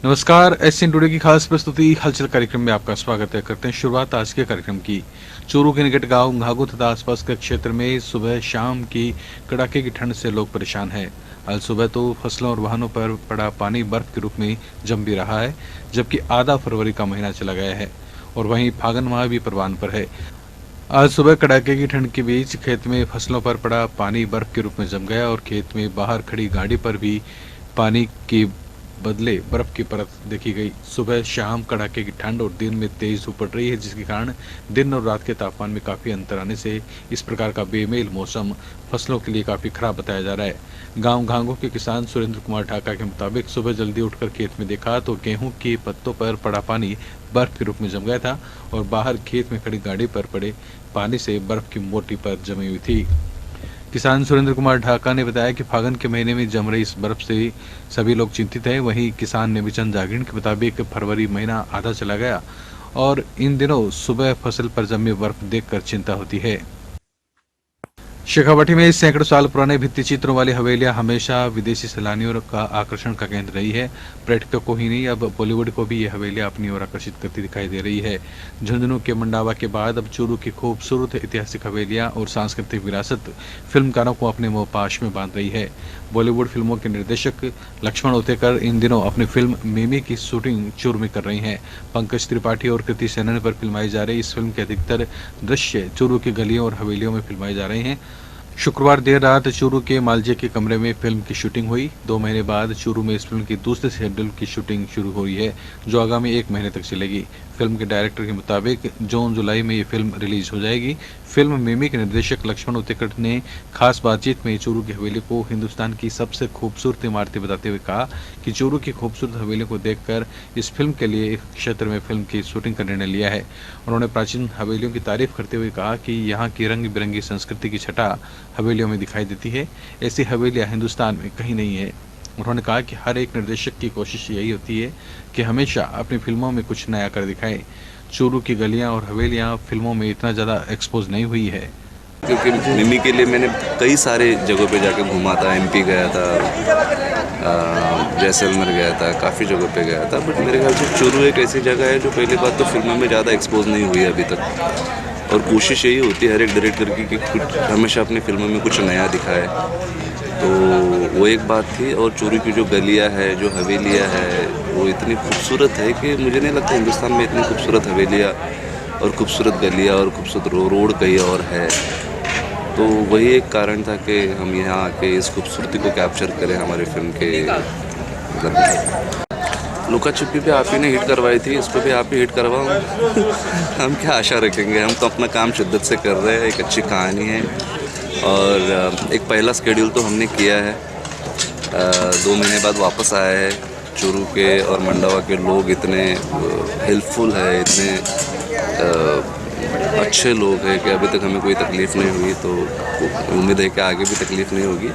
नमस्कार, SN today की खास प्रस्तुति हलचल कार्यक्रम में आपका स्वागत है। करते हैं शुरुआत आज के कार्यक्रम की। चूरू के निकट गांव घाघू तथा आसपास के क्षेत्र में सुबह शाम की कड़ाके की ठंड से लोग परेशान हैं। आज सुबह तो फसलों और वाहनों पर पड़ा पानी बर्फ के रूप में जम भी रहा है, जबकि आधा फरवरी का महीना चला गया है और वहीं फागन माह भी परवान पर है। आज सुबह कड़ाके की ठंड के बीच खेत में फसलों पर पड़ा पानी बर्फ के रूप में जम गया और खेत में बाहर खड़ी गाड़ी पर भी पानी की बदले बर्फ की परत देखी गई। सुबह शाम कड़ाके की ठंड और दिन में तेज धूप पड़ रही है, जिसके कारण दिन और रात के तापमान में काफी अंतर आने से इस प्रकार का बेमेल मौसम फसलों के लिए काफी खराब बताया जा रहा है। गांव घांगू के किसान सुरेंद्र कुमार ढाका के मुताबिक सुबह जल्दी उठकर खेत में देखा तो गेहूं के पत्तों पर पड़ा पानी बर्फ के रूप में जम गया था और बाहर खेत में खड़ी गाड़ी पर पड़े पानी से बर्फ की मोटी परत जमी हुई थी। किसान सुरेंद्र कुमार ढाका ने बताया कि फागन के महीने में जम रही इस बर्फ से सभी लोग चिंतित हैं। वहीं किसान नेमीचंद जागीर के मुताबिक फरवरी महीना आधा चला गया और इन दिनों सुबह फसल पर जमी बर्फ देखकर चिंता होती है। शेखावाटी में सैकड़ों साल पुराने भित्ति चित्रों वाली हवेलियां हमेशा विदेशी सैलानियों का आकर्षण का केंद्र रही है। पर्यटकों को ही नहीं, अब बॉलीवुड को भी ये हवेलियां अपनी ओर आकर्षित करती दिखाई दे रही है। झुंझुनू के मंडावा के बाद अब चूरू की खूबसूरत ऐतिहासिक हवेलियां और सांस्कृतिक विरासत फिल्मकारों को अपने मोहपाश में बांध रही है। बॉलीवुड फिल्मों के निर्देशक लक्ष्मण उतेकर इन दिनों अपनी फिल्म मिमी की शूटिंग चूरू में कर रही हैं। पंकज त्रिपाठी और कृति सेनन पर फिल्माई जा रही इस फिल्म के अधिकतर दृश्य चूरू की गलियों और हवेलियों में फिल्माए जा रहे हैं। शुक्रवार देर रात चूरू के मालजे के कमरे में फिल्म की शूटिंग हुई। 2 महीने बाद चूरू में इस फिल्म की दूसरे शेड्यूल की शूटिंग शुरू हो रही है, जो आगामी 1 महीने तक चलेगी। फिल्म के डायरेक्टर के मुताबिक जून जुलाई में ये फिल्म रिलीज हो जाएगी। फिल्म मिमी के निर्देशक लक्ष्मण उतेकर ने खास बातचीत में चूरू की हवेली को हिंदुस्तान की सबसे खूबसूरत इमारतें बताते हुए कहा कि चूरू की खूबसूरत हवेलियों को देखकर इस फिल्म के लिए इस क्षेत्र में फिल्म की शूटिंग का निर्णय लिया है। उन्होंने प्राचीन हवेलियों की तारीफ करते हुए कहा कि यहाँ की रंग बिरंगी संस्कृति की छटा हवेलियों में दिखाई देती है। ऐसी हवेलियाँ हिंदुस्तान में कहीं नहीं है। उन्होंने कहा कि हर एक निर्देशक की कोशिश यही होती है कि हमेशा अपनी फिल्मों में कुछ नया कर दिखाए। चूरू की गलियां और हवेलियां फिल्मों में इतना ज़्यादा एक्सपोज नहीं हुई है। क्योंकि मिमी के लिए मैंने कई सारे जगहों पे जाके घूमा था। एमपी गया था, जैसलमेर गया था, काफ़ी जगहों पे गया था। बट मेरे ख्याल से चूरू एक ऐसी जगह है जो पहली बात तो फिल्मों में ज़्यादा एक्सपोज नहीं हुई है अभी तक। और कोशिश यही होती है हर एक डायरेक्टर की कि कुछ हमेशा अपनी फिल्मों में कुछ नया दिखाए। तो वो एक बात थी। और चूरू की जो गलियाँ है, जो हवेलियाँ है, वो इतनी खूबसूरत है कि मुझे नहीं लगता हिंदुस्तान में इतनी खूबसूरत हवेलियाँ और खूबसूरत गलियाँ और खूबसूरत रोड कहीं और है। तो वही एक कारण था कि हम यहाँ आके इस खूबसूरती को कैप्चर करें हमारी फिल्म के लुका छिपी पे आप ही ने हिट करवाई थी, इस पर भी आप ही हिट करवाओ। हम क्या आशा रखेंगे, हम तो अपना काम शिद्दत से कर रहे हैं। एक अच्छी कहानी है और एक पहला स्केड्यूल तो हमने किया है। 2 महीने बाद वापस आया है। चूरू के और मंडावा के लोग इतने हेल्पफुल है, इतने अच्छे लोग हैं कि अभी तक हमें कोई तकलीफ़ नहीं हुई। तो उम्मीद है कि आगे भी तकलीफ़ नहीं होगी।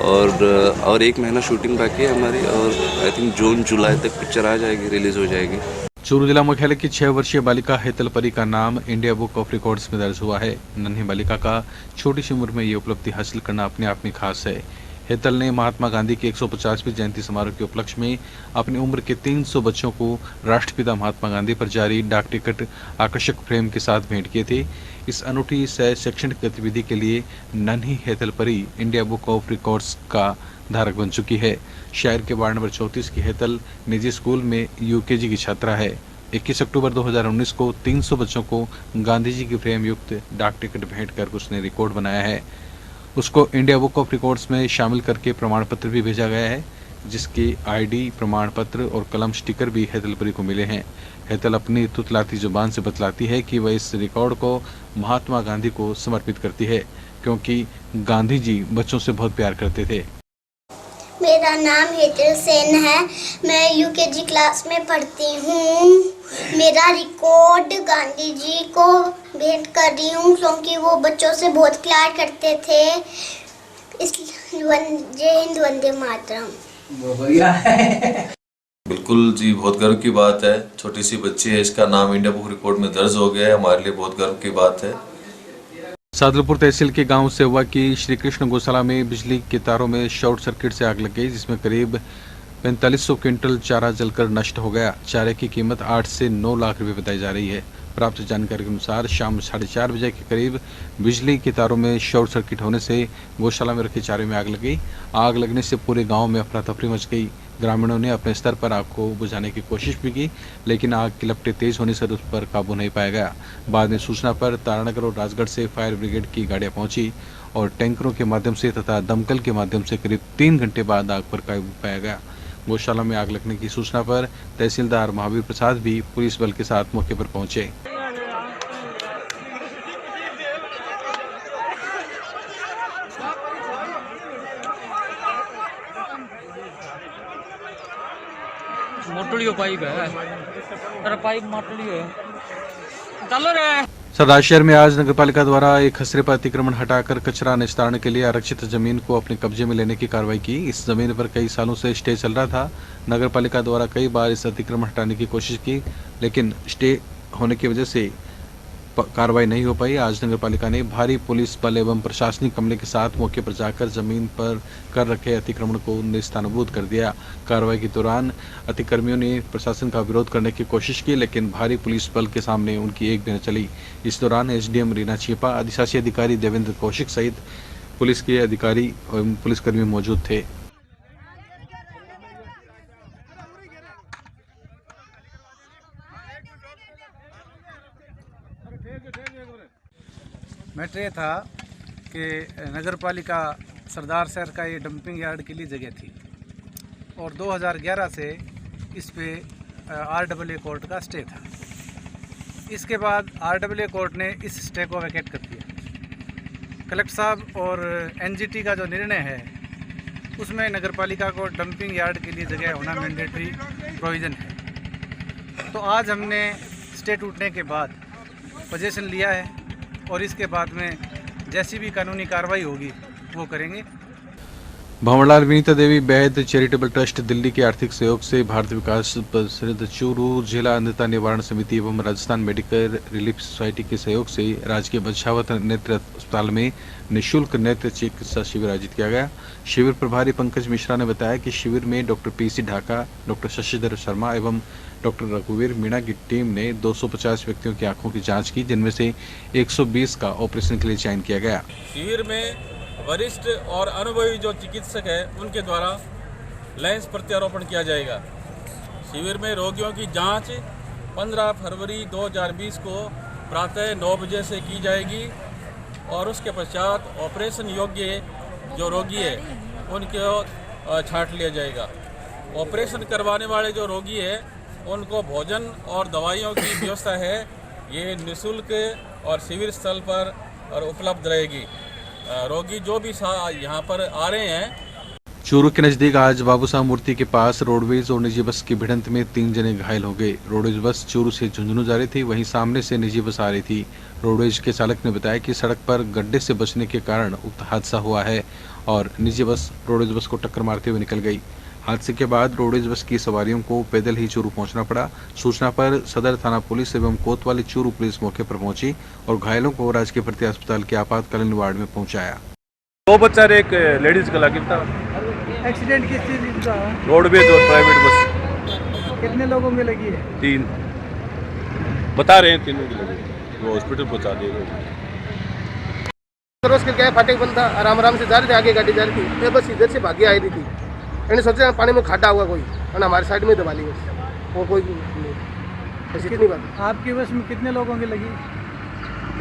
और 1 महीना शूटिंग बाकी है हमारी और आई थिंक जून जुलाई तक पिक्चर आ जाएगी, रिलीज़ हो जाएगी। चूरू जिला मुख्यालय की 6 वर्षीय बालिका हेतल परी का नाम इंडिया बुक ऑफ रिकॉर्ड्स में दर्ज हुआ है। नन्ही बालिका का छोटी सी उम्र में ये उपलब्धि हासिल करना अपने आप में खास है। हेतल ने महात्मा गांधी की 150वीं जयंती समारोह के उपलक्ष्य में अपनी उम्र के 300 बच्चों को राष्ट्रपिता महात्मा गांधी पर जारी डाक टिकट आकर्षक फ्रेम के साथ भेंट किए थे। इस अनूठी शैक्षणिक गतिविधि के लिए नन्ही हेतल परी इंडिया बुक ऑफ रिकॉर्ड्स का धारक बन चुकी है। शहर के वार्ड नंबर 34 की हेतल निजी स्कूल में यूकेजी की छात्रा है। 21 अक्टूबर 2019 को 300 बच्चों को गांधी जी की फ्रेम युक्त डाक टिकट भेंट कर उसने रिकॉर्ड बनाया है। उसको इंडिया बुक ऑफ रिकॉर्ड्स में शामिल करके प्रमाण पत्र भी भेजा गया है, जिसकी आईडी, प्रमाण पत्र और कलम स्टिकर भी हेतलपरी को मिले हैं। हेतल अपनी तुतलाती जुबान से बतलाती है कि वह इस रिकॉर्ड को महात्मा गांधी को समर्पित करती है, क्योंकि गांधी जी बच्चों से बहुत प्यार करते थे। मेरा नाम हेतल सेन है। मैं यूकेजी क्लास में पढ़ती हूँ। मेरा रिकॉर्ड गांधी जी को भेंट कर रही हूँ, क्योंकि वो बच्चों से बहुत प्यार करते थे। जय हिंद, वंदे मातरम। बिल्कुल जी, बहुत गर्व की बात है। छोटी सी बच्ची है, इसका नाम इंडिया बुक रिकॉर्ड में दर्ज हो गया है। हमारे लिए बहुत गर्व की बात है। सादुलपुर तहसील के गांव सेवा की श्री कृष्ण गौशाला में बिजली के तारों में शॉर्ट सर्किट से आग लग गई, जिसमें करीब 4500 क्विंटल चारा जलकर नष्ट हो गया। चारे की कीमत 8 से 9 लाख रुपए बताई जा रही है। प्राप्त जानकारी के अनुसार शाम 4:30 बजे के करीब बिजली के तारों में शॉर्ट सर्किट होने से गौशाला में रखे चारे में आग लग गई। आग लगने से पूरे गांव में अफरा तफरी मच गई। ग्रामीणों ने अपने स्तर पर आग को बुझाने की कोशिश भी की, लेकिन आग की लपटें तेज होने से उस पर काबू नहीं पाया गया। बाद में सूचना पर तारानगर और राजगढ़ से फायर ब्रिगेड की गाड़ियां पहुंची और टैंकरों के माध्यम से तथा दमकल के माध्यम से करीब 3 घंटे बाद आग पर काबू पाया गया। गौशाला में आग लगने की सूचना पर तहसीलदार महावीर प्रसाद भी पुलिस बल के साथ मौके पर पहुंचे। मोटलियो पाइप है, अरे पाइप मोटलियो है, चलो रे। सरदार शहर में आज नगरपालिका द्वारा एक खसरे पर अतिक्रमण हटाकर कचरा निस्तारण के लिए आरक्षित जमीन को अपने कब्जे में लेने की कार्रवाई की। इस जमीन पर कई सालों से स्टे चल रहा था। नगरपालिका द्वारा कई बार इस अतिक्रमण हटाने की कोशिश की, लेकिन स्टे होने की वजह से कार्रवाई नहीं हो पाई। आज नगरपालिका ने भारी पुलिस बल एवं प्रशासनिक अमले के साथ मौके पर जाकर जमीन पर कर रखे अतिक्रमण को निस्तानभूत कर दिया। कार्रवाई के दौरान अतिक्रमियों ने प्रशासन का विरोध करने की कोशिश की, लेकिन भारी पुलिस बल के सामने उनकी एक भी न चली। इस दौरान एसडीएम रीना छिपा, अधिशासी अधिकारी देवेंद्र कौशिक सहित पुलिस के अधिकारी एवं पुलिसकर्मी मौजूद थे। मैटर ये था कि नगरपालिका सरदार शहर का ये डंपिंग यार्ड के लिए जगह थी और 2011 से इस पे RAA कोर्ट का स्टे था। इसके बाद RAA कोर्ट ने इस स्टे को वैकेट कर दिया। कलेक्टर साहब और NGT का जो निर्णय है उसमें नगरपालिका को डंपिंग यार्ड के लिए जगह होना मैंडेटरी प्रोविज़न है। तो आज हमने स्टे टूटने के बाद पोजीशन लिया है और इसके बाद में जैसी भी कानूनी कार्रवाई होगी वो करेंगे। भंवरलाल विनीता देवी बैद चैरिटेबल ट्रस्ट दिल्ली के आर्थिक सहयोग से भारत विकास परिषद चूरू, जिला अंधता निवारण समिति एवं राजस्थान मेडिकल रिलीफ सोसाइटी के सहयोग से राजकीय बछावत नेत्र अस्पताल में निःशुल्क नेत्र चिकित्सा शिविर आयोजित किया गया। शिविर प्रभारी पंकज मिश्रा ने बताया कि शिविर में doctor PC Dhaka, doctor Shashidhar Sharma एवं डॉक्टर रघुवीर मीणा की टीम ने 250 व्यक्तियों की आंखों की जांच की, जिनमें से 120 का ऑपरेशन के लिए चयन किया गया। शिविर में वरिष्ठ और अनुभवी जो चिकित्सक है उनके द्वारा लेंस प्रत्यारोपण किया जाएगा। शिविर में रोगियों की जांच 15 फरवरी 2020 को प्रातः 9 बजे से की जाएगी और उसके पश्चात ऑपरेशन योग्य जो रोगी है उनको छांट लिया जाएगा। ऑपरेशन करवाने वाले जो रोगी है उनको भोजन और दवाइयों की व्यवस्था है, ये निःशुल्क और शिविर स्थल पर और उपलब्ध रहेगी। रोगी जो भी यहाँ पर आ रहे हैं। चूरू के नजदीक आज बाबू साहब मूर्ति के पास रोडवेज और निजी बस की भिड़ंत में 3 जने घायल हो गए। रोडवेज बस चूरू से झुंझुनू जा रही थी, वहीं सामने से निजी बस आ रही थी। रोडवेज के चालक ने बताया कि सड़क पर गड्ढे से बचने के कारण उक्त हादसा हुआ है और निजी बस रोडवेज बस को टक्कर मारते हुए निकल गई। हादसे के बाद रोडवेज बस की सवारियों को पैदल ही चूरू पहुंचना पड़ा। सूचना पर सदर थाना पुलिस एवं कोतवाली चूरू पुलिस मौके पर पहुंची और घायलों को राजकीय भर्ती अस्पताल के आपातकालीन वार्ड में पहुंचाया। 2 बच्चा एक लेडीज का लगा था। एक्सीडेंट किस चीज़ का? रोडवेज और प्राइवेट बस। कितने लोगों में लगी है? 3 बता रहे हैं, 3 की लगी, वो हॉस्पिटल पहुंचा दिए। क्रॉस करके फाटक बंद था, आराम से जा रहे थे, आगे गाड़ी जा रही थी, मैं बस इधर से भागी आई रही थी। मैंने सोचा पानी में खाटा हुआ कोई और हमारे साइड में दबा ली बस, वो कोई नहीं। ऐसी कितनी बात? आपकी बस में कितने लोगों की लगी?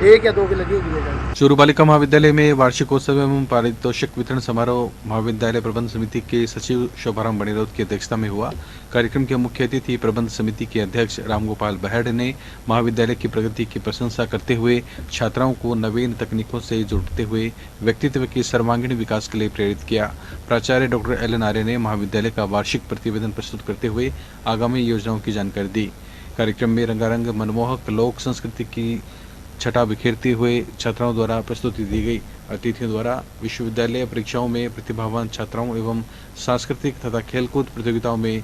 1 या 2 की लगी होगी। चूरू बालिका महाविद्यालय में वार्षिकोत्सव एवं पारितोषिक वितरण समारोह महाविद्यालय प्रबंध समिति के सचिव शोभाराम बणिरोत की अध्यक्षता में हुआ। कार्यक्रम के मुख्य अतिथि प्रबंध समिति के अध्यक्ष रामगोपाल बहेड़ ने महाविद्यालय की प्रगति की प्रशंसा करते हुए छात्राओं को नवीन तकनीकों से जोड़ते हुए व्यक्तित्व के सर्वांगीण विकास के लिए प्रेरित किया। प्राचार्य डॉक्टर LN आर्य ने महाविद्यालय का वार्षिक प्रतिवेदन प्रस्तुत करते हुए आगामी योजनाओं की जानकारी दी। कार्यक्रम में रंगारंग मनमोहक लोक संस्कृति की छटा बिखेरते हुए छात्राओं द्वारा प्रस्तुति दी गई। अतिथियों द्वारा विश्वविद्यालय परीक्षाओं में प्रतिभावान छात्राओं एवं सांस्कृतिक तथा खेलकूद प्रतियोगिताओं में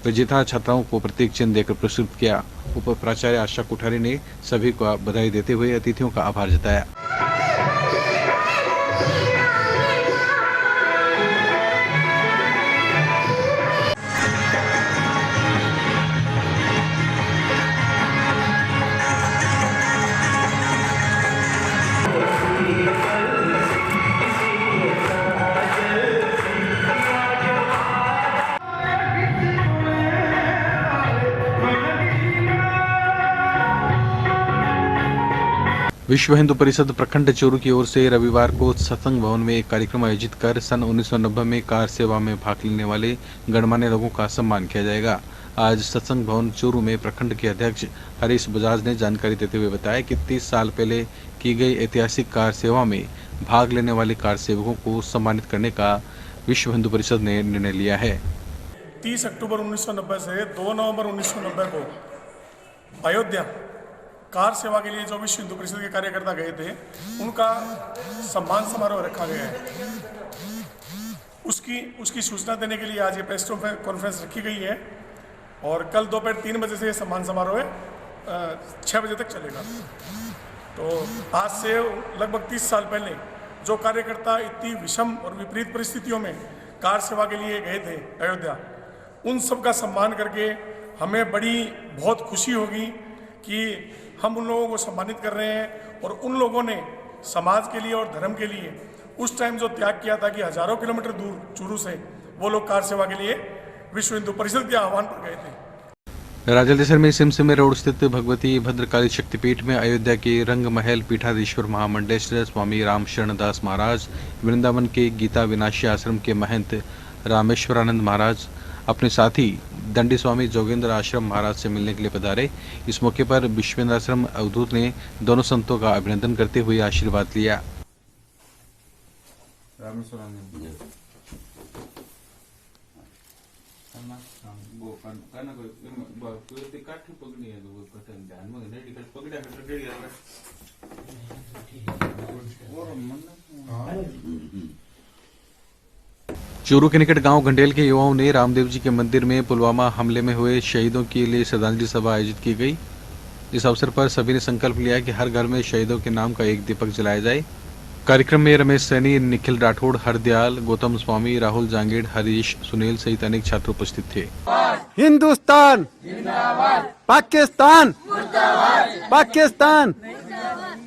विजेता छात्राओं को प्रतीक चिन्ह देकर पुरस्कृत किया। उप प्राचार्य आशा कोठारी ने सभी को बधाई देते हुए अतिथियों का आभार जताया। विश्व हिंदू परिषद प्रखंड चूरू की ओर से रविवार को सत्संग भवन में एक कार्यक्रम आयोजित कर सन 1990 में कार सेवा में भाग लेने वाले गणमान्य लोगों का सम्मान किया जाएगा। आज सत्संग भवन चूरू में प्रखंड के अध्यक्ष हरीश बजाज ने जानकारी देते हुए बताया कि 30 साल पहले की गई ऐतिहासिक कार सेवा में भाग लेने वाले कार सेवकों को सम्मानित करने का विश्व हिंदू परिषद ने निर्णय लिया है। 30 अक्टूबर 1990 से 2 नवंबर 1990 को अयोध्या कार सेवा के लिए जो विश्व हिंदू परिषद के कार्यकर्ता गए थे उनका सम्मान समारोह रखा गया है। उसकी सूचना देने के लिए आज ये प्रेस कॉन्फ्रेंस रखी गई है और कल दोपहर 3 बजे से ये सम्मान समारोह 6 बजे तक चलेगा। तो आज से लगभग 30 साल पहले जो कार्यकर्ता इतनी विषम और विपरीत परिस्थितियों में कार सेवा के लिए गए थे अयोध्या, उन सब का सम्मान करके हमें बहुत खुशी होगी कि हम उन लोगों को सम्मानित कर रहे हैं और उन लोगों ने समाज के लिए और धर्म के लिए उस टाइम जो त्याग किया था कि हजारों किलोमीटर दूर चूरू से वो लोग कार सेवा के लिए विश्व हिंदू परिषद के आह्वान पर गए थे। राजलदेसर में सिमसिमे रोड स्थित भगवती भद्रकाली शक्तिपीठ में अयोध्या के रंग महल पीठाधीश्वर महामंडलेश्वर स्वामी राम शरण दास महाराज, वृंदावन के गीता विनाशी आश्रम के महंत रामेश्वरानंद महाराज अपने साथी दंडी स्वामी जोगेंद्र आश्रम महाराज से मिलने के लिए पधारे। इस मौके पर विश्वेंद्राश्रम अवधूत ने दोनों संतों का अभिनंदन करते हुए आशीर्वाद लिया। चूरू के निकट गांव घंडेल के युवाओं ने रामदेव जी के मंदिर में पुलवामा हमले में हुए शहीदों के लिए श्रद्धांजलि सभा आयोजित की गई। इस अवसर पर सभी ने संकल्प लिया कि हर घर में शहीदों के नाम का एक दीपक जलाया जाए। कार्यक्रम में रमेश सैनी, निखिल राठौड़, हरदयाल, गौतम स्वामी, राहुल जांगेड़, हरीश, सुनील सहित अनेक छात्र उपस्थित थे। हिंदुस्तान पाकिस्तान पाकिस्तान।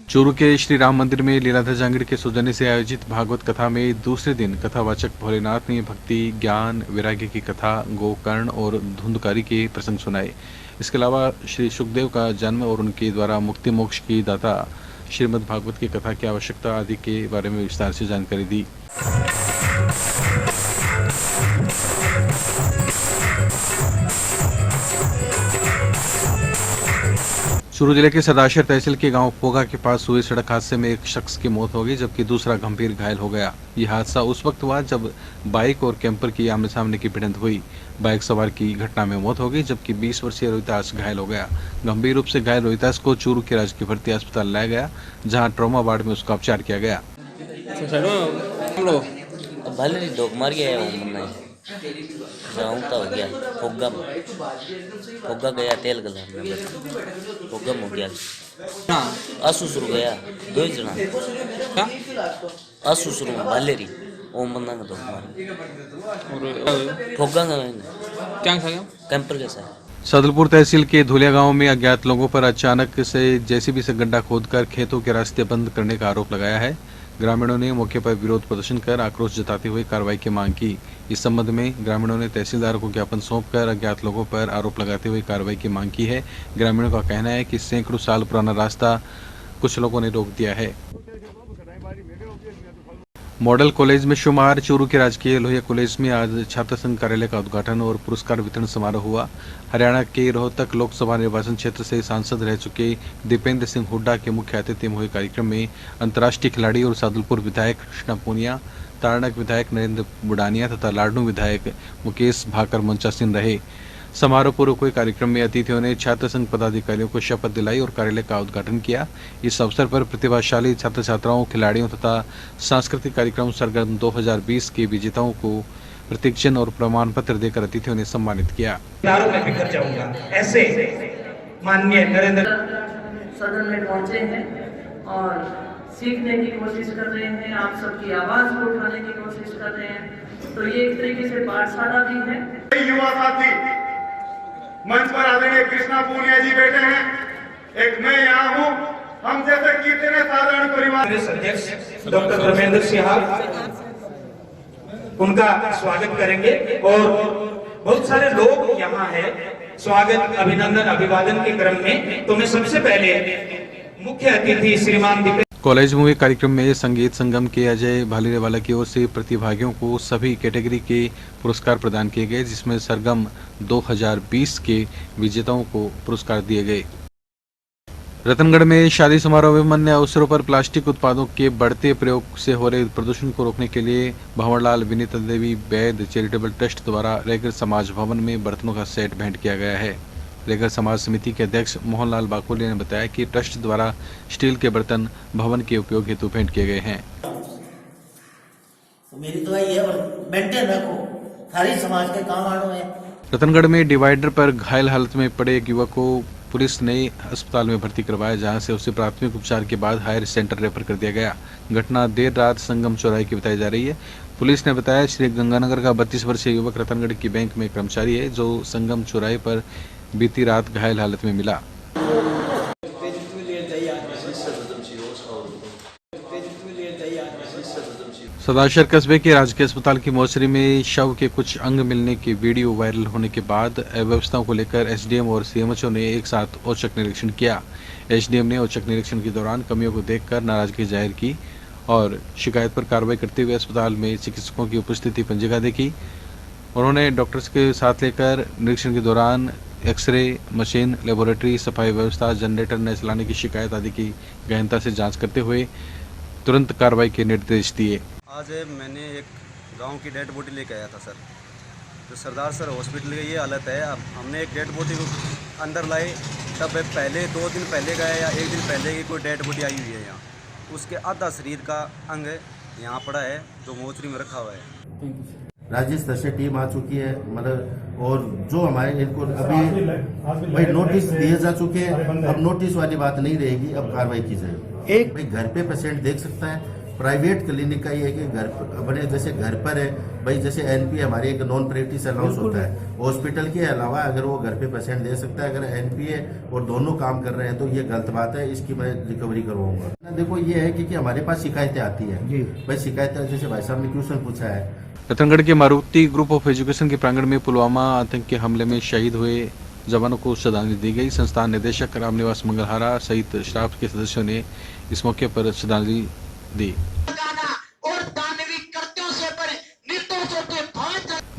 चूरू के श्री राम मंदिर में लीलाधर जांगीड़ के सौजन्य से आयोजित भागवत कथा में दूसरे दिन कथावाचक भोलेनाथ ने भक्ति, ज्ञान, वैराग्य की कथा, गोकर्ण और धुंधकारी के प्रसंग सुनाए। इसके अलावा श्री सुखदेव का जन्म और उनके द्वारा मुक्ति मोक्ष की दाता श्रीमद् भागवत की कथा की आवश्यकता आदि के बारे में विस्तार से जानकारी दी। चूरू जिले के सदाशर तहसील के गांव पोगा के पास हुए सड़क हादसे में एक शख्स की मौत हो गई जबकि दूसरा गंभीर घायल हो गया। यह हादसा उस वक्त हुआ जब बाइक और कैंपर की आमने सामने की भिड़ंत हुई। बाइक सवार की घटना में मौत हो गई जबकि 20 वर्षीय रोहितास घायल हो गया। गंभीर रूप से घायल रोहितास को चूरू के राजकीय भर्ती अस्पताल लाया गया, जहाँ ट्रॉमा वार्ड में उसका उपचार किया गया। हो गया फोगा गया तेल गला फोगम हो गया आंसू शुरू गया 2 जना आंसू शुरू बालेरी ओम बंदा का दो फोगा क्या कैंपर के साथ। सदलपुर तहसील के धुलिया गांव में अज्ञात लोगों पर अचानक से जेसीबी से गड्ढा खोदकर खेतों के रास्ते बंद करने का आरोप लगाया है। ग्रामीणों ने मौके पर विरोध प्रदर्शन कर आक्रोश जताते हुए कार्रवाई की मांग की। इस संबंध में ग्रामीणों ने तहसीलदार को ज्ञापन सौंपकर अज्ञात लोगों पर आरोप लगाते हुए कार्रवाई की मांग की है। ग्रामीणों का कहना है कि सैकड़ों साल पुराना रास्ता कुछ लोगों ने रोक दिया है। मॉडल कॉलेज में शुमार चूरू के राजकीय लोहिया कॉलेज में आज छात्र संघ कार्यालय का उद्घाटन और पुरस्कार वितरण समारोह हुआ। हरियाणा के रोहतक लोकसभा निर्वाचन क्षेत्र से सांसद रह चुके दीपेंद्र सिंह हुड्डा के मुख्य अतिथि में हुए कार्यक्रम में अंतर्राष्ट्रीय खिलाड़ी और सादुलपुर विधायक कृष्णा पूनिया, तारणक विधायक नरेंद्र बुडानिया तथा लाडनू विधायक मुकेश भाकर मंचासीन रहे। समारोह पूर्व हुए कार्यक्रम में अतिथियों ने छात्र संघ पदाधिकारियों को शपथ दिलाई और कार्यालय का उद्घाटन किया। इस अवसर पर प्रतिभाशाली छात्र छात्राओं, खिलाड़ियों तथा सांस्कृतिक कार्यक्रम सरगर्म 2020 के विजेताओं को प्रतीक चिन्ह और प्रमाण पत्र देकर अतिथियों ने सम्मानित किया। ऐसे माननीय नरेंद्र सदन में पहुंचे हैं और सीखने की कोशिश कर रहे हैं, आप सबकी आवाज को उठाने की कोशिश कर रहे हैं। तो ये एक तरीके से पाठशाला भी है। युवा साथी मंच पर आदरणीय कृष्णा पूनिया जी बैठे हैं, एक मैं यहाँ हूँ। हम जैसे कितने साधारण परिवार अध्यक्ष डॉक्टर धर्मेंद्र सिंह उनका स्वागत करेंगे और बहुत सारे लोग यहाँ हैं स्वागत, अभिनंदन, अभिवादन के क्रम में। तो मैं सबसे पहले मुख्य अतिथि श्रीमान दीपेश कॉलेज में हुए कार्यक्रम में संगीत संगम के अजय भालीरेवाला की ओर से प्रतिभागियों को सभी कैटेगरी के पुरस्कार प्रदान किए गए, जिसमें सरगम 2020 के विजेताओं को पुरस्कार दिए गए। रतनगढ़ में शादी समारोह एवं अन्य अवसरों पर प्लास्टिक उत्पादों के बढ़ते प्रयोग से हो रहे प्रदूषण को रोकने के लिए भंवरलाल विनीता देवी वैद चैरिटेबल ट्रस्ट द्वारा रेगर समाज भवन में बर्तनों का सेट भेंट किया गया है। रेगर समाज समिति के अध्यक्ष मोहनलाल बाकोलिया ने बताया कि ट्रस्ट द्वारा स्टील के बर्तन भवन के उपयोग हेतु भेंट किए गए हैं। मेरी तो ये मेंटेन रखो, सारी समाज के काम आनो है। रतनगढ़ में डिवाइडर पर घायल हालत में पड़े एक युवक को पुलिस ने अस्पताल में भर्ती करवाया, जहां से उसे प्राथमिक उपचार के बाद हायर सेंटर रेफर कर दिया गया। घटना देर रात संगम चौराहे की बताई जा रही है। पुलिस ने बताया श्री गंगानगर का 32 वर्षीय युवक रतनगढ़ की बैंक में कर्मचारी है, जो संगम चौराहे पर बीती रात घायल हालत में मिला। सदाशर कस्बे के राजकीय अस्पताल की मोर्चरी में शव के कुछ अंग मिलने की वीडियो वायरल होने के बाद अव्यवस्थाओं को लेकर एसडीएम और सीएमएचओ ने एक साथ औचक निरीक्षण किया। एसडीएम ने औचक निरीक्षण के दौरान कमियों को देखकर नाराजगी जाहिर की और शिकायत पर कार्रवाई करते हुए अस्पताल में चिकित्सकों की उपस्थिति पंजिका देखी। उन्होंने डॉक्टर्स के साथ लेकर निरीक्षण के दौरान एक्सरे मशीन, लेबोरेटरी, सफाई व्यवस्था, जनरेटर न चलाने की शिकायत आदि की गहनता से जांच करते हुए तुरंत कार्रवाई के निर्देश दिए। आज मैंने एक गांव की डेड बॉडी लेके आया था सर, तो सरदार सर हॉस्पिटल की ये हालत है। अब हमने एक डेड बॉडी को अंदर लाई, तब पहले 2 दिन पहले गया या 1 दिन पहले की कोई डेड बॉडी आई हुई है यहाँ, उसके आधा शरीर का अंग यहाँ पड़ा है जो मोचरी में रखा हुआ है। राज्य स्तर से टीम आ चुकी है, मतलब और जो हमारे इनको अभी भाई नोटिस दिए जा चुके हैं। अब नोटिस वाली बात नहीं रहेगी, अब कार्रवाई की जाएगी। एक भाई घर पे पेशेंट देख सकता है। प्राइवेट क्लिनिक का ये है कि घर अपने जैसे घर पर है भाई, जैसे एनपी हमारी एक नॉन प्रैक्टिस अलाउंस होता है, हॉस्पिटल के अलावा अगर वो घर पे पेशेंट दे सकता है, अगर एनपी है और दोनों काम कर रहे हैं तो ये गलत बात है, इसकी मैं रिकवरी करवाऊंगा। देखो ये है कि हमारे पास शिकायतें आती है भाई, शिकायतें जैसे भाई साहब ने क्वेश्चन पूछा है। रतनगढ़ के मारुति ग्रुप ऑफ एजुकेशन के प्रांगण में पुलवामा आतंकी हमले में शहीद हुए जवानों को श्रद्धांजलि दी गई। संस्थान निदेशक रामनिवास मंगलहारा सहित स्टाफ के सदस्यों ने इस मौके पर श्रद्धांजलि दी।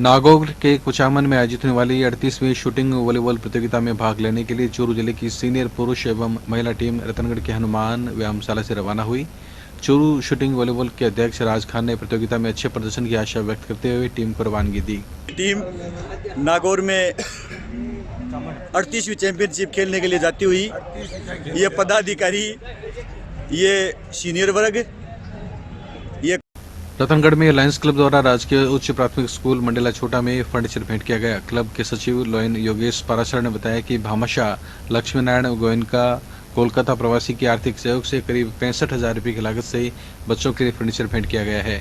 नागौर के कुचामन में आयोजित होने वाली 38वीं शूटिंग वॉलीबॉल प्रतियोगिता में भाग लेने के लिए चूरू जिले की सीनियर पुरुष एवं महिला टीम रतनगढ़ के हनुमान व्यायामशाला से रवाना हुई। चूरू शूटिंग वॉलीबॉल के अध्यक्ष राज खान ने प्रतियोगिता में अच्छे प्रदर्शन की आशा व्यक्त करते हुए टीम को रवानगी दी। टीम नागौर में 38वीं चैंपियनशिप खेलने के लिए जाती हुई, ये पदाधिकारी, ये सीनियर वर्ग, ये रतनगढ़ में लायंस क्लब द्वारा राजकीय उच्च प्राथमिक स्कूल मंडेला छोटा में फर्नीचर भेंट किया गया। क्लब के सचिव लोयन योगेश पाराशर ने बताया कि भामाशाह लक्ष्मी नारायण गोयनका कोलकाता प्रवासी की आर्थिक सहयोग से करीब 65,000 रुपये की लागत से बच्चों के लिए फर्नीचर भेंट किया गया है।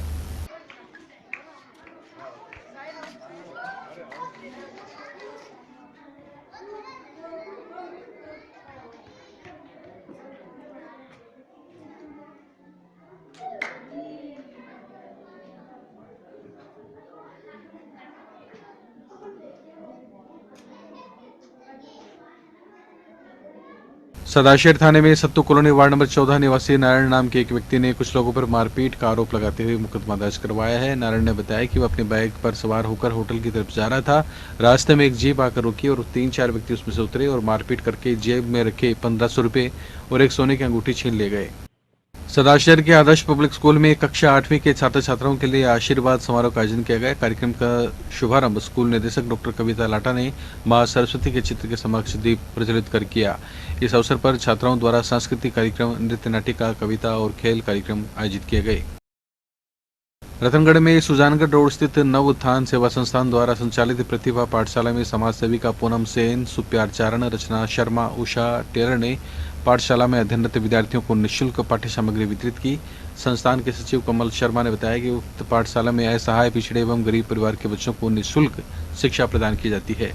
सदाशेर थाने में सत्तू कॉलोनी वार्ड नंबर 14 निवासी नारायण नाम के एक व्यक्ति ने कुछ लोगों पर मारपीट का आरोप लगाते हुए मुकदमा दर्ज करवाया है। नारायण ने बताया कि वह अपने बाइक पर सवार होकर होटल की तरफ जा रहा था। रास्ते में एक जीप आकर रुकी और 3-4 व्यक्ति उसमें से उतरे और मारपीट करके जेब में रखे 1500 रुपये और एक सोने की अंगूठी छीन ले गए। सदाशहर के आदर्श पब्लिक स्कूल में कक्षा 8वीं के छात्र छात्राओं के लिए आशीर्वाद समारोह का आयोजन किया गया। कार्यक्रम का शुभारंभ स्कूल निदेशक डॉक्टर कविता लाटा ने मां सरस्वती के चित्र के समक्ष दीप प्रज्वलित कर किया। इस अवसर पर छात्राओं द्वारा सांस्कृतिक कार्यक्रम, नृत्य नाटिका, कविता और खेल कार्यक्रम आयोजित किए गए। रतनगढ़ में सुजानगढ़ रोड स्थित नव उत्थान सेवा संस्थान द्वारा संचालित प्रतिभा पाठशाला में समाज सेविका पूनम सेन, सुप्यारचारण, रचना शर्मा, उषा टेलर ने पाठशाला में अध्ययनरत विद्यार्थियों को निःशुल्क पाठ्य सामग्री वितरित की। संस्थान के सचिव कमल शर्मा ने बताया कि उक्त पाठशाला में असहाय, पिछड़े एवं गरीब परिवार के बच्चों को निःशुल्क शिक्षा प्रदान की जाती है।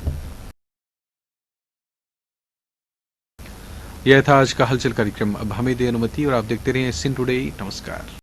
यह था आज का हलचल कार्यक्रम। अब हमें दे अनुमति और आप देखते रहिए सिन टुडे। नमस्कार।